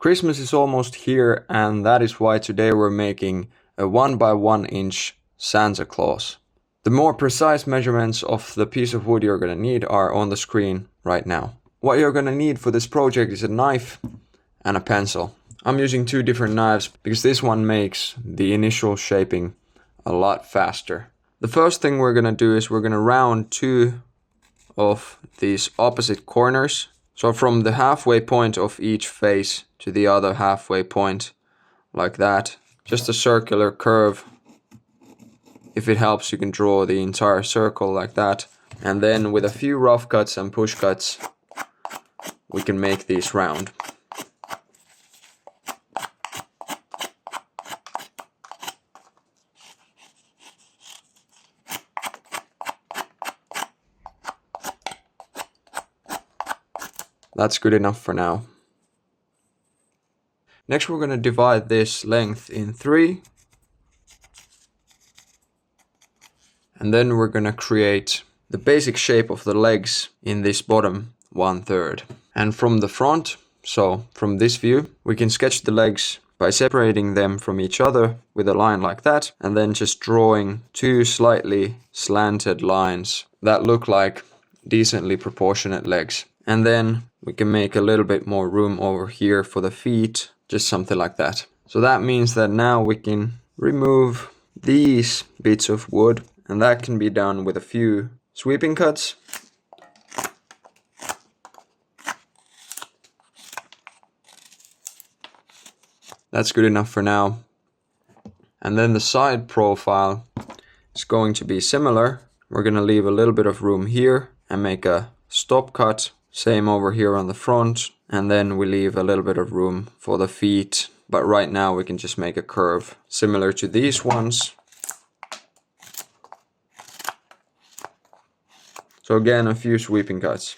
Christmas is almost here, and that is why today we're making a 1 by 1 inch Santa Claus. The more precise measurements of the piece of wood you're going to need are on the screen right now. What you're going to need for this project is a knife and a pencil. I'm using two different knives because this one makes the initial shaping a lot faster. The first thing we're going to do is we're going to round two of these opposite corners. So from the halfway point of each face to the other halfway point, like that. Just a circular curve. If it helps, you can draw the entire circle like that. And then with a few rough cuts and push cuts, we can make these round. That's good enough for now. Next we're going to divide this length in 3. And then we're going to create the basic shape of the legs in this bottom 1/3. And from the front, so from this view, we can sketch the legs by separating them from each other with a line like that, and then just drawing two slightly slanted lines that look like decently proportionate legs. And then we can make a little bit more room over here for the feet, just something like that. So that means that now we can remove these bits of wood, and that can be done with a few sweeping cuts. That's good enough for now. And then the side profile is going to be similar. We're going to leave a little bit of room here and make a stop cut. Same over here on the front. And then we leave a little bit of room for the feet. But right now we can just make a curve similar to these ones. So again, a few sweeping cuts.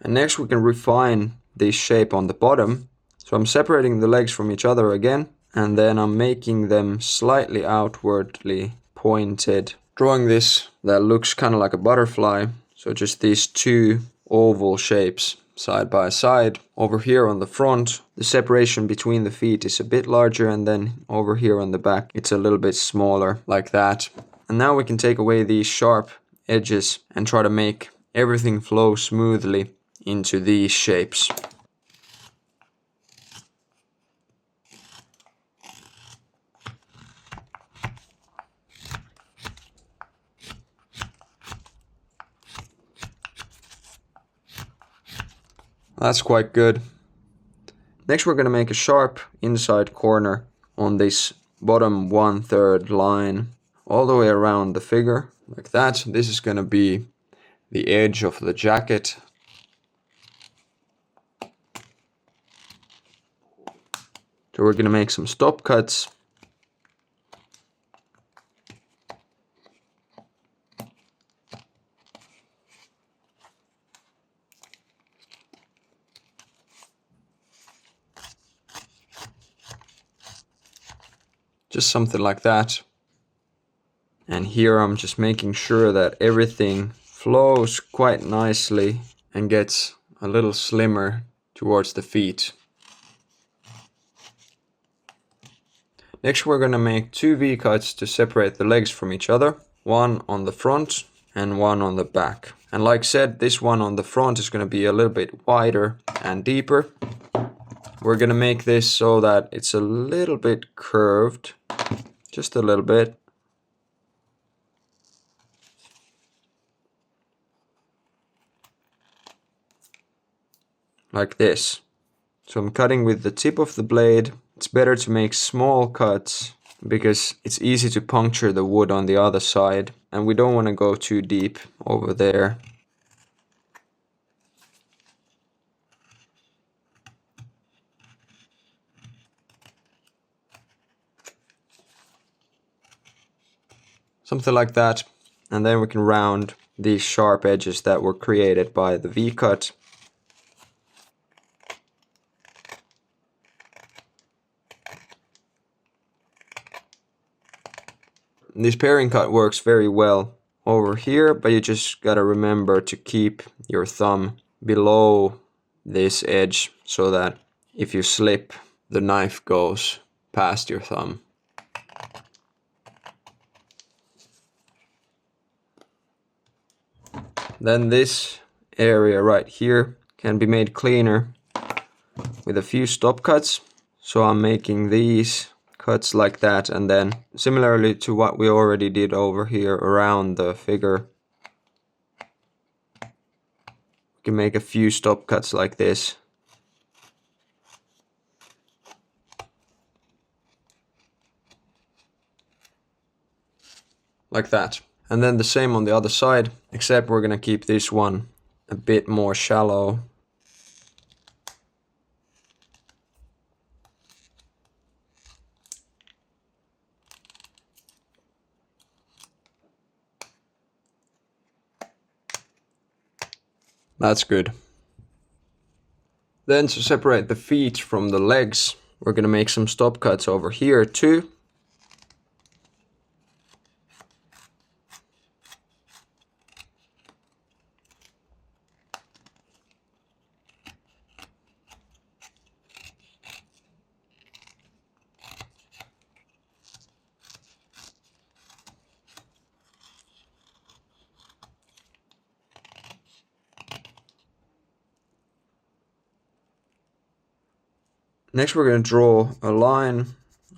And next we can refine this shape on the bottom. So I'm separating the legs from each other again, and then I'm making them slightly outwardly pointed. Drawing this that looks kind of like a butterfly. So just these two oval shapes side by side. Over here on the front, the separation between the feet is a bit larger, and then over here on the back, it's a little bit smaller, like that. And now we can take away these sharp edges and try to make everything flow smoothly into these shapes. That's quite good. Next we're going to make a sharp inside corner on this bottom 1/3 line all the way around the figure, like that. This is going to be the edge of the jacket. So we're going to make some stop cuts. Just something like that. And here I'm just making sure that everything flows quite nicely and gets a little slimmer towards the feet. Next we're going to make 2 V-cuts to separate the legs from each other. One on the front and one on the back. And like said, this one on the front is going to be a little bit wider and deeper. We're going to make this so that it's a little bit curved. Just a little bit. Like this. So I'm cutting with the tip of the blade. It's better to make small cuts because it's easy to puncture the wood on the other side, and we don't want to go too deep over there. Something like that. And then we can round these sharp edges that were created by the V-cut. This pairing cut works very well over here, but you just gotta remember to keep your thumb below this edge so that if you slip, the knife goes past your thumb. Then this area right here can be made cleaner with a few stop cuts. So I'm making these cuts like that, and then similarly to what we already did over here around the figure, we can make a few stop cuts like this. Like that. And then the same on the other side, except we're gonna keep this one a bit more shallow. That's good. Then to separate the feet from the legs, we're gonna make some stop cuts over here too. Next we're going to draw a line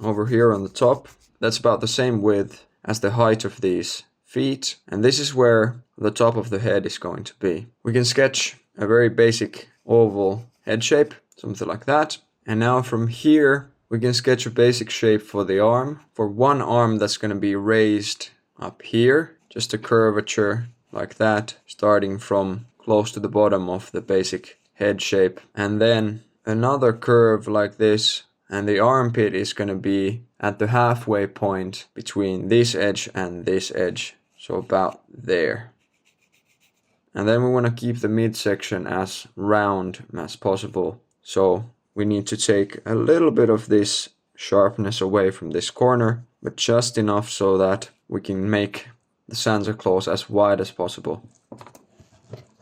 over here on the top. That's about the same width as the height of these feet. And this is where the top of the head is going to be. We can sketch a very basic oval head shape, something like that. And now from here, we can sketch a basic shape for the arm. For one arm that's going to be raised up here, just a curvature like that, starting from close to the bottom of the basic head shape. And then another curve like this, and the armpit is going to be at the halfway point between this edge and this edge, so about there. And then we want to keep the midsection as round as possible, so we need to take a little bit of this sharpness away from this corner, but just enough so that we can make the Santa Claus as wide as possible.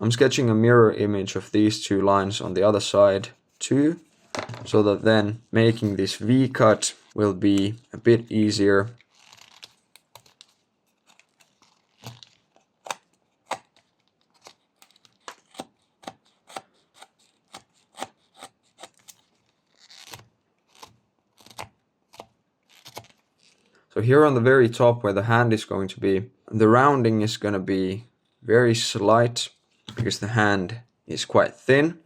I'm sketching a mirror image of these two lines on the other side too, so that then making this V cut will be a bit easier. So here on the very top where the hand is going to be, the rounding is going to be very slight because the hand is quite thin.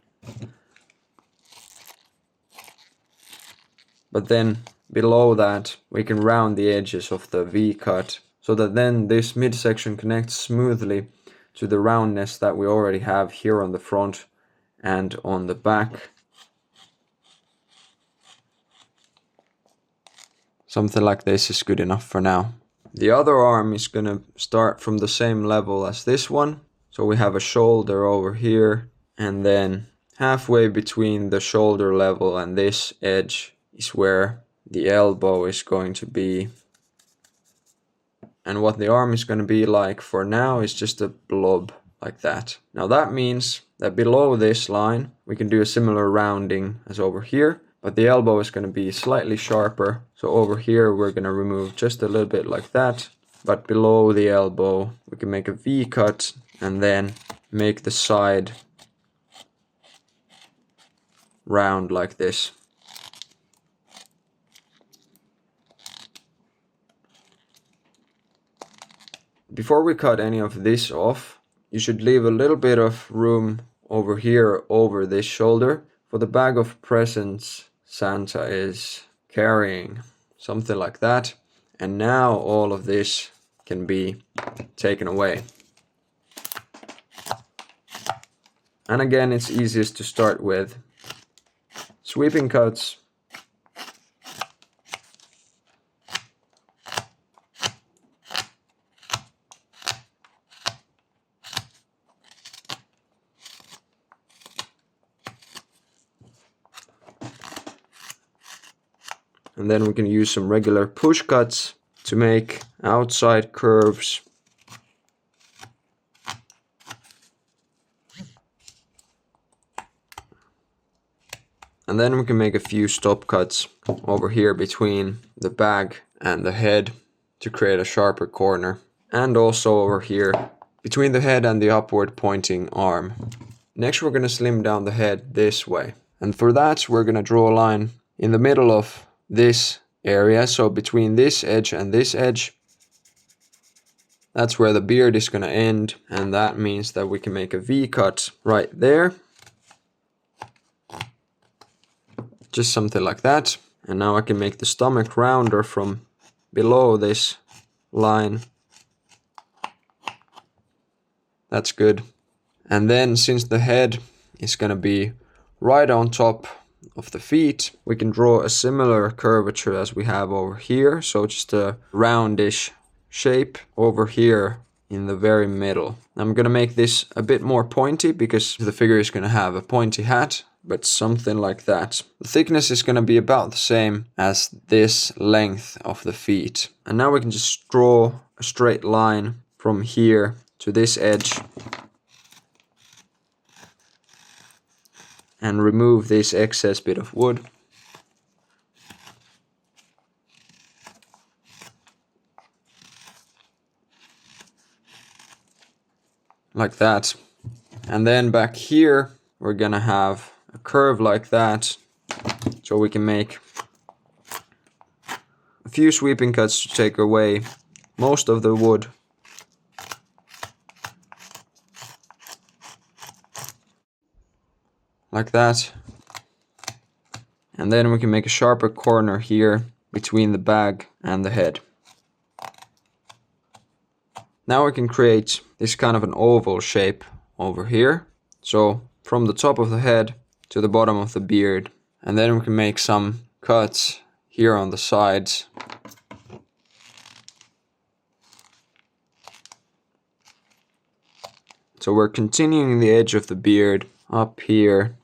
But then below that we can round the edges of the V cut so that then this midsection connects smoothly to the roundness that we already have here on the front and on the back. Something like this is good enough for now. The other arm is going to start from the same level as this one. So we have a shoulder over here, and then halfway between the shoulder level and this edge is where the elbow is going to be. And what the arm is going to be like for now is just a blob like that. Now that means that below this line we can do a similar rounding as over here, but the elbow is going to be slightly sharper. So over here we're going to remove just a little bit like that, but below the elbow we can make a V cut and then make the side round like this. Before we cut any of this off, you should leave a little bit of room over here over this shoulder for the bag of presents Santa is carrying, something like that. And now all of this can be taken away. And again, it's easiest to start with sweeping cuts. And then we can use some regular push cuts to make outside curves. And then we can make a few stop cuts over here between the bag and the head to create a sharper corner. And also over here between the head and the upward pointing arm. Next we're going to slim down the head this way. And for that we're going to draw a line in the middle of this area. So between this edge and this edge. That's where the beard is going to end. And that means that we can make a V cut right there. Just something like that. And now I can make the stomach rounder from below this line. That's good. And then since the head is going to be right on top of the feet, we can draw a similar curvature as we have over here. So just a roundish shape over here in the very middle. I'm going to make this a bit more pointy because the figure is going to have a pointy hat. But something like that. The thickness is going to be about the same as this length of the feet. And now we can just draw a straight line from here to this edge. And remove this excess bit of wood. Like that. And then back here we're going to have a curve like that, so we can make a few sweeping cuts to take away most of the wood. Like that. And then we can make a sharper corner here between the bag and the head. Now we can create this kind of an oval shape over here. So from the top of the head to the bottom of the beard. And then we can make some cuts here on the sides. So we're continuing the edge of the beard up here.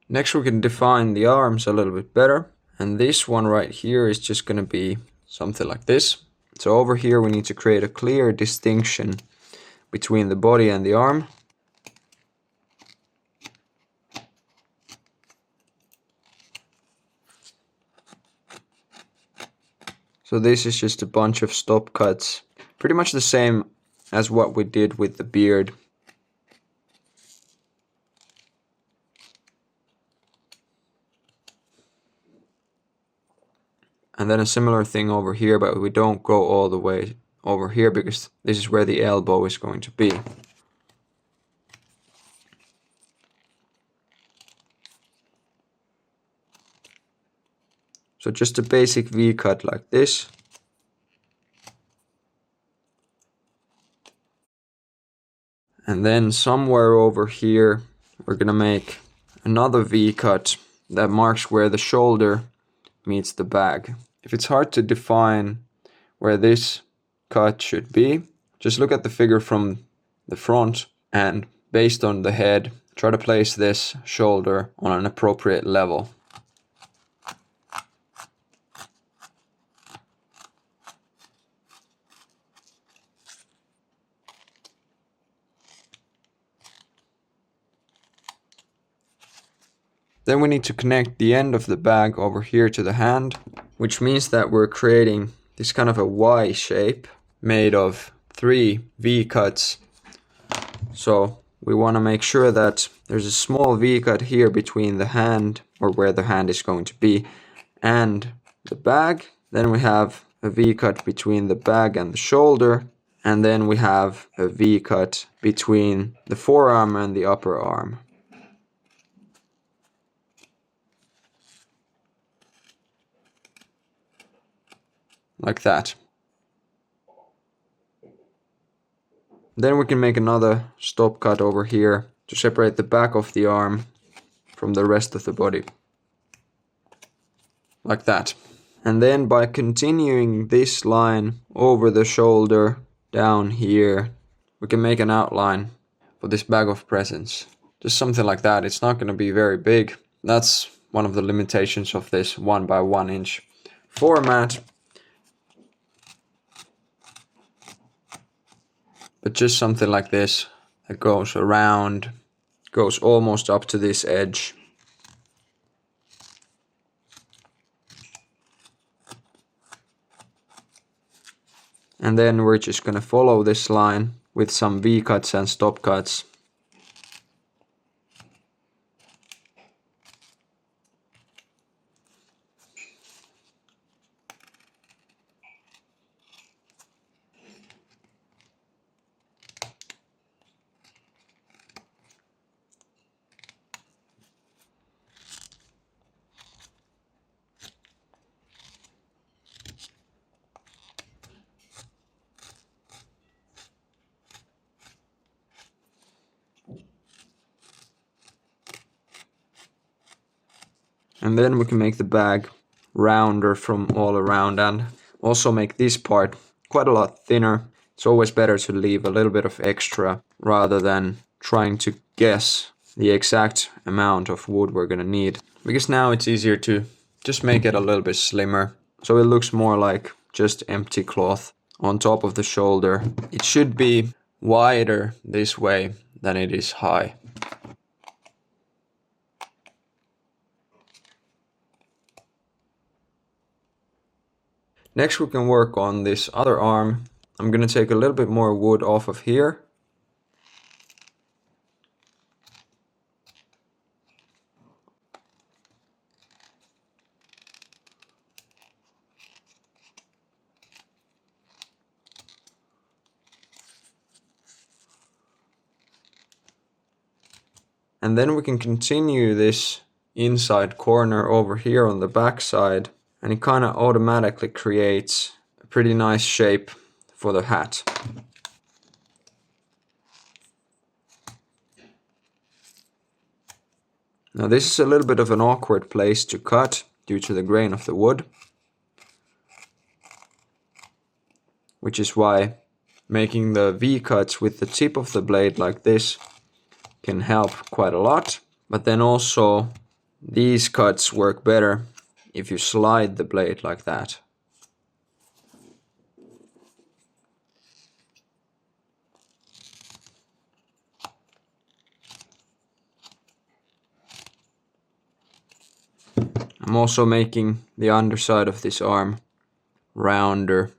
Next we can define the arms a little bit better. And this one right here is just going to be something like this. So over here we need to create a clear distinction between the body and the arm. So this is just a bunch of stop cuts. Pretty much the same as what we did with the beard. And then a similar thing over here, but we don't go all the way over here because this is where the elbow is going to be. So just a basic V cut like this. And then somewhere over here, we're gonna make another V cut that marks where the shoulder meets the bag. If it's hard to define where this cut should be, just look at the figure from the front and based on the head, try to place this shoulder on an appropriate level. Then we need to connect the end of the bag over here to the hand, which means that we're creating this kind of a Y shape made of 3 V cuts. So we want to make sure that there's a small V cut here between the hand, or where the hand is going to be, and the bag. Then we have a V cut between the bag and the shoulder, and then we have a V cut between the forearm and the upper arm. Like that. Then we can make another stop cut over here to separate the back of the arm from the rest of the body. like that. And then by continuing this line over the shoulder down here, we can make an outline for this bag of presents. Just something like that. It's not going to be very big. That's one of the limitations of this 1 by 1 inch format. But just something like this that goes around, goes almost up to this edge. And then we're just going to follow this line with some V-cuts and stop cuts. And then we can make the bag rounder from all around and also make this part quite a lot thinner. It's always better to leave a little bit of extra rather than trying to guess the exact amount of wood we're gonna need. Because now it's easier to just make it a little bit slimmer, so it looks more like just empty cloth on top of the shoulder. It should be wider this way than it is high. Next we can work on this other arm. I'm going to take a little bit more wood off of here. And then we can continue this inside corner over here on the back side. And it kind of automatically creates a pretty nice shape for the hat. Now this is a little bit of an awkward place to cut due to the grain of the wood, which is why making the V-cuts with the tip of the blade like this can help quite a lot. But then also these cuts work better if you slide the blade like that. I'm also making the underside of this arm rounder.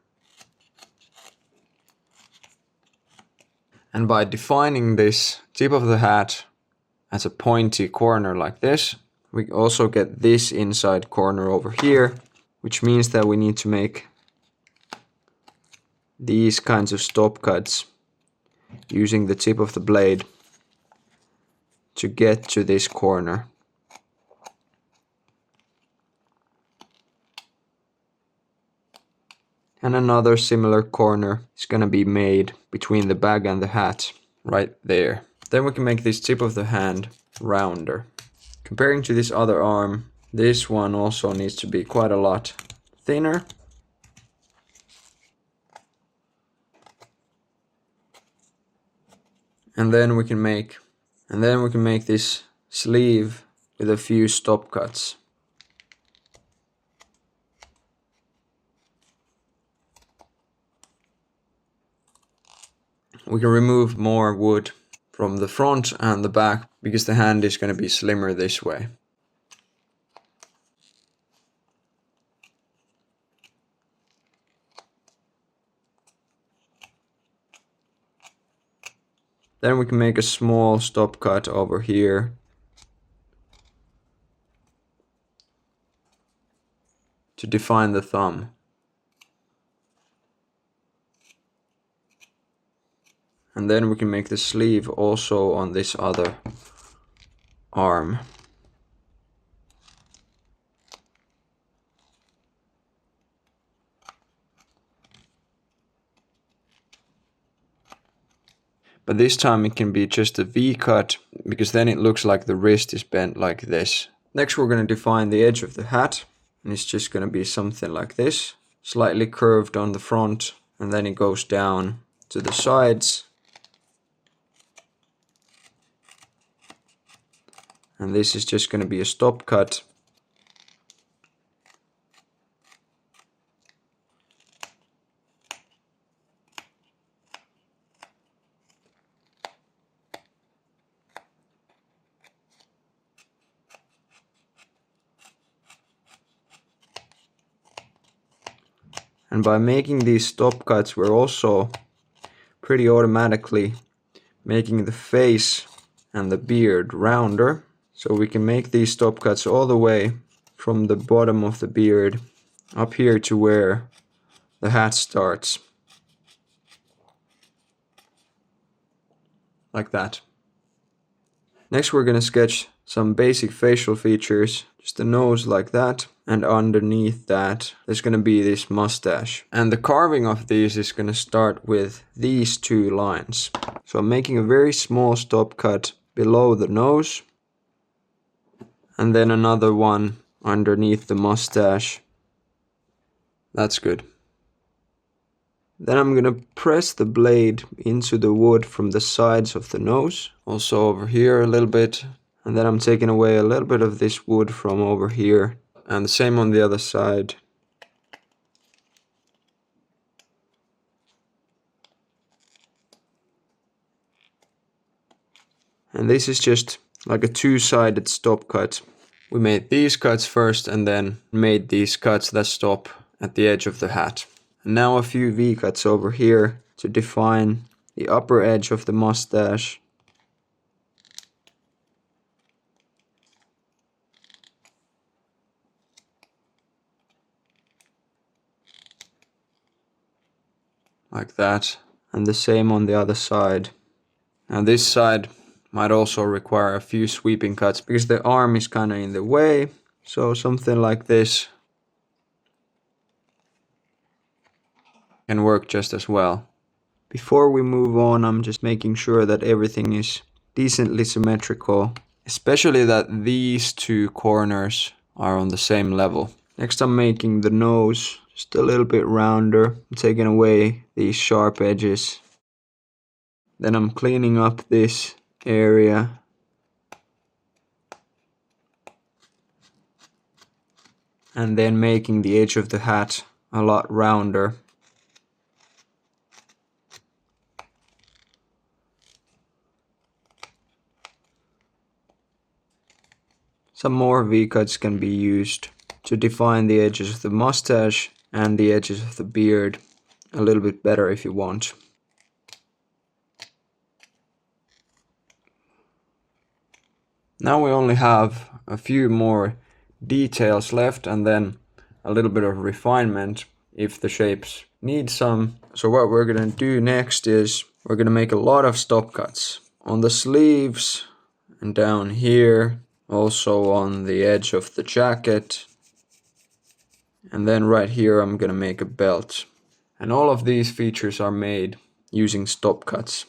And by defining this tip of the hat as a pointy corner like this, we also get this inside corner over here, which means that we need to make these kinds of stop cuts using the tip of the blade to get to this corner. And another similar corner is going to be made between the bag and the hat right there. Then we can make this tip of the hand rounder. Comparing to this other arm, this one also needs to be quite a lot thinner. And then we can make this sleeve with a few stop cuts. We can remove more wood from the front and the back because the hand is going to be slimmer this way. Then we can make a small stop cut over here to define the thumb. And then we can make the sleeve also on this other arm. But this time it can be just a V cut, because then it looks like the wrist is bent like this. Next we're going to define the edge of the hat. And it's just going to be something like this, slightly curved on the front, and then it goes down to the sides. And this is just going to be a stop cut. And by making these stop cuts, we're also pretty automatically making the face and the beard rounder. So we can make these stop cuts all the way from the bottom of the beard up here to where the hat starts. Like that. Next we're going to sketch some basic facial features, just the nose like that, and underneath that there's going to be this mustache. And the carving of these is going to start with these two lines. So I'm making a very small stop cut below the nose, and then another one underneath the mustache. That's good. Then I'm going to press the blade into the wood from the sides of the nose, also over here a little bit, and then I'm taking away a little bit of this wood from over here, and the same on the other side. And this is just like a two-sided stop cut. We made these cuts first and then made these cuts that stop at the edge of the hat. And now a few V-cuts over here to define the upper edge of the mustache. Like that. And the same on the other side. Now this side might also require a few sweeping cuts because the arm is kind of in the way. So something like this can work just as well. Before we move on, I'm just making sure that everything is decently symmetrical, especially that these two corners are on the same level. Next I'm making the nose just a little bit rounder. I'm taking away these sharp edges. Then I'm cleaning up this area. And then making the edge of the hat a lot rounder. Some more V-cuts can be used to define the edges of the mustache and the edges of the beard a little bit better if you want. Now we only have a few more details left and then a little bit of refinement if the shapes need some. So what we're going to do next is we're going to make a lot of stop cuts on the sleeves and down here, also on the edge of the jacket, and then right here I'm going to make a belt. And all of these features are made using stop cuts.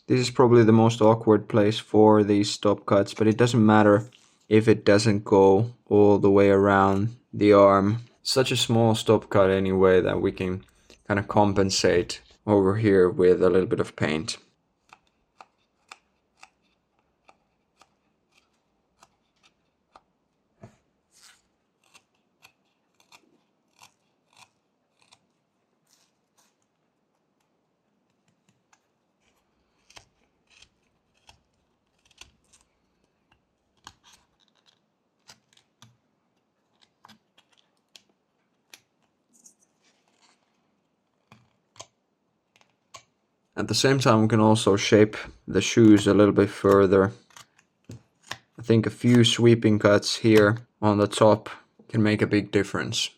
This is probably the most awkward place for these stop cuts, but it doesn't matter if it doesn't go all the way around the arm. Such a small stop cut anyway that we can kind of compensate over here with a little bit of paint. At the same time, we can also shape the shoes a little bit further. I think a few sweeping cuts here on the top can make a big difference.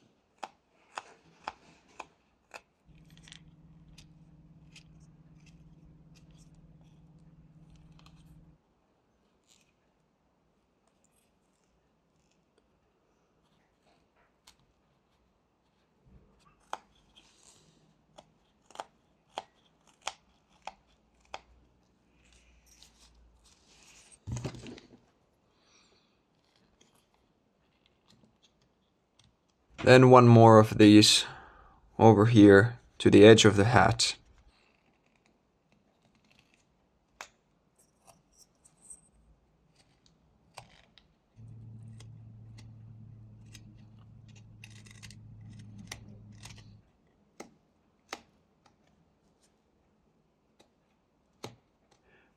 Then one more of these over here to the edge of the hat.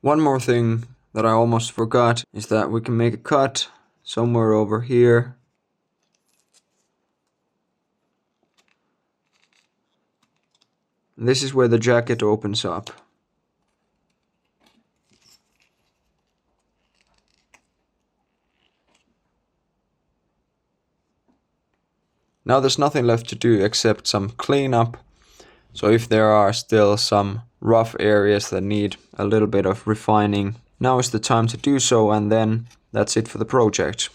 One more thing that I almost forgot is that we can make a cut somewhere over here. And this is where the jacket opens up. Now there's nothing left to do except some cleanup. So if there are still some rough areas that need a little bit of refining, now is the time to do so, and then that's it for the project.